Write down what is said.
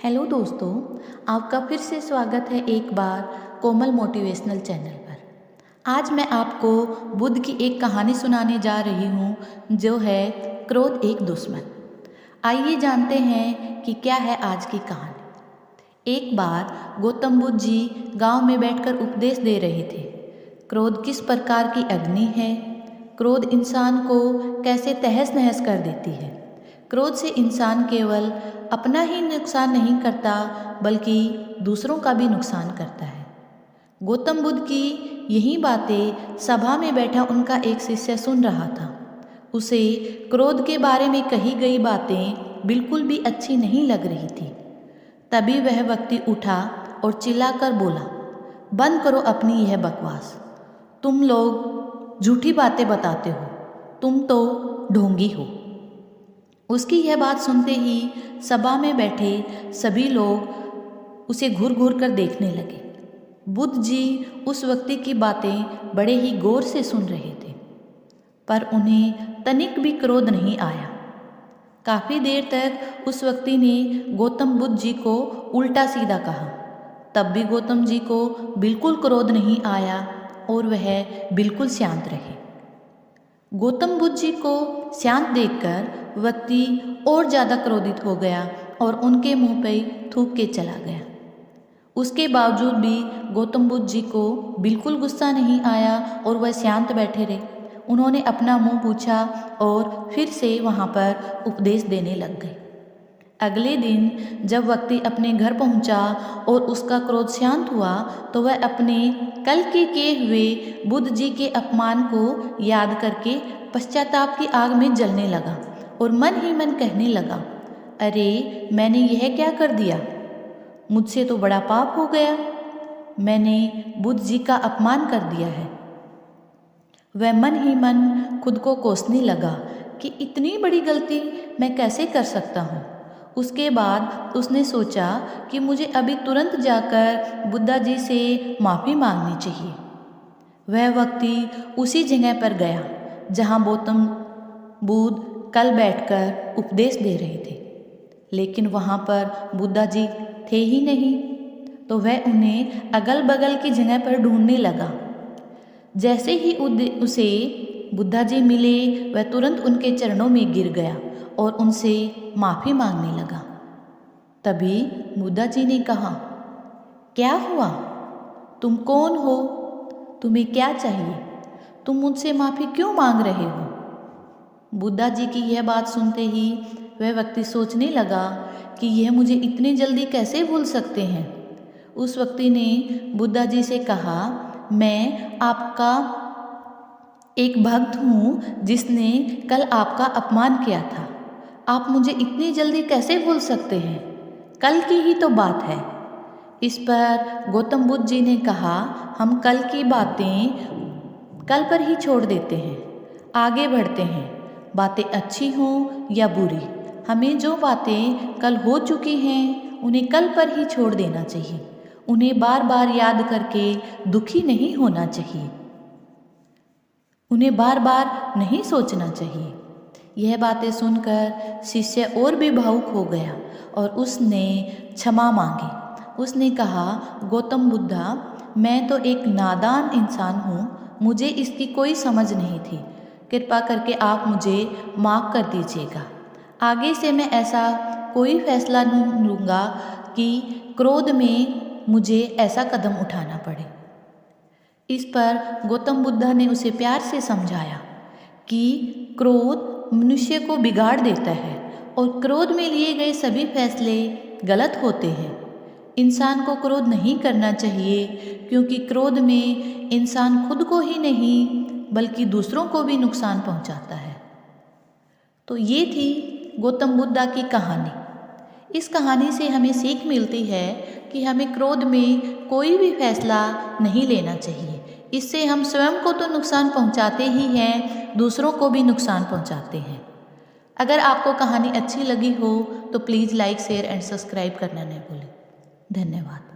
Hello दोस्तों, आपका फिर से स्वागत है एक बार कोमल मोटिवेशनल चैनल पर। आज मैं आपको बुद्ध की एक कहानी सुनाने जा रही हूँ जो है क्रोध एक दुश्मन। आइए जानते हैं कि क्या है आज की कहानी। एक बार गौतम बुद्ध जी गांव में बैठकर उपदेश दे रहे थे। क्रोध किस प्रकार की अग्नि है, क्रोध इंसान को कैसे तहस नहस कर देती है। क्रोध से इंसान केवल अपना ही नुकसान नहीं करता बल्कि दूसरों का भी नुकसान करता है। गौतम बुद्ध की यही बातें सभा में बैठा उनका एक शिष्य सुन रहा था। उसे क्रोध के बारे में कही गई बातें बिल्कुल भी अच्छी नहीं लग रही थी। तभी वह व्यक्ति उठा और चिल्लाकर बोला, बंद करो अपनी यह बकवास। तुम लोग झूठी बातें बताते हो, तुम तो ढोंगी हो। उसकी यह बात सुनते ही सभा में बैठे सभी लोग उसे घूर घूर कर देखने लगे। बुद्ध जी उस व्यक्ति की बातें बड़े ही गौर से सुन रहे थे, पर उन्हें तनिक भी क्रोध नहीं आया। काफ़ी देर तक उस व्यक्ति ने गौतम बुद्ध जी को उल्टा सीधा कहा, तब भी गौतम जी को बिल्कुल क्रोध नहीं आया और वह बिल्कुल शांत रहे। गौतम बुद्ध जी को शांत देखकर व्यक्ति और ज़्यादा क्रोधित हो गया और उनके मुंह पर थूक के चला गया। उसके बावजूद भी गौतम बुद्ध जी को बिल्कुल गुस्सा नहीं आया और वह शांत बैठे रहे। उन्होंने अपना मुंह पूछा और फिर से वहाँ पर उपदेश देने लग गए। अगले दिन जब व्यक्ति अपने घर पहुँचा और उसका क्रोध शांत हुआ तो वह अपने कल के किए हुए बुद्ध जी के अपमान को याद करके पश्चाताप की आग में जलने लगा और मन ही मन कहने लगा, अरे मैंने यह क्या कर दिया, मुझसे तो बड़ा पाप हो गया। मैंने बुद्ध जी का अपमान कर दिया है। वह मन ही मन खुद को कोसने लगा कि इतनी बड़ी गलती मैं कैसे कर सकता हूँ। उसके बाद उसने सोचा कि मुझे अभी तुरंत जाकर बुद्धा जी से माफ़ी मांगनी चाहिए। वह व्यक्ति उसी जगह पर गया जहाँ गौतम बुद्ध कल बैठकर उपदेश दे रहे थे, लेकिन वहाँ पर बुद्धा जी थे ही नहीं। तो वह उन्हें अगल बगल की जगह पर ढूंढने लगा। जैसे ही उसे बुद्धा जी मिले वह तुरंत उनके चरणों में गिर गया और उनसे माफ़ी मांगने लगा। तभी बुद्धा जी ने कहा, क्या हुआ, तुम कौन हो, तुम्हें क्या चाहिए, तुम मुझसे माफ़ी क्यों मांग रहे हो। बुद्धा जी की यह बात सुनते ही वह व्यक्ति सोचने लगा कि यह मुझे इतनी जल्दी कैसे भूल सकते हैं। उस व्यक्ति ने बुद्धा जी से कहा, मैं आपका एक भक्त हूँ जिसने कल आपका अपमान किया था। आप मुझे इतनी जल्दी कैसे भूल सकते हैं, कल की ही तो बात है। इस पर गौतम बुद्ध जी ने कहा, हम कल की बातें कल पर ही छोड़ देते हैं, आगे बढ़ते हैं। बातें अच्छी हों या बुरी, हमें जो बातें कल हो चुकी हैं उन्हें कल पर ही छोड़ देना चाहिए। उन्हें बार बार याद करके दुखी नहीं होना चाहिए, उन्हें बार बार नहीं सोचना चाहिए। यह बातें सुनकर शिष्य और भी भावुक हो गया और उसने क्षमा मांगी। उसने कहा, गौतम बुद्धा, मैं तो एक नादान इंसान हूँ, मुझे इसकी कोई समझ नहीं थी। कृपा करके आप मुझे माफ़ कर दीजिएगा। आगे से मैं ऐसा कोई फैसला नहीं लूँगा कि क्रोध में मुझे ऐसा कदम उठाना पड़े। इस पर गौतम बुद्ध ने उसे प्यार से समझाया कि क्रोध मनुष्य को बिगाड़ देता है और क्रोध में लिए गए सभी फैसले गलत होते हैं। इंसान को क्रोध नहीं करना चाहिए क्योंकि क्रोध में इंसान खुद को ही नहीं बल्कि दूसरों को भी नुकसान पहुंचाता है। तो ये थी गौतम बुद्ध की कहानी। इस कहानी से हमें सीख मिलती है कि हमें क्रोध में कोई भी फैसला नहीं लेना चाहिए। इससे हम स्वयं को तो नुकसान पहुंचाते ही हैं, दूसरों को भी नुकसान पहुंचाते हैं। अगर आपको कहानी अच्छी लगी हो तो please like, share and subscribe करना न भूलें। धन्यवाद।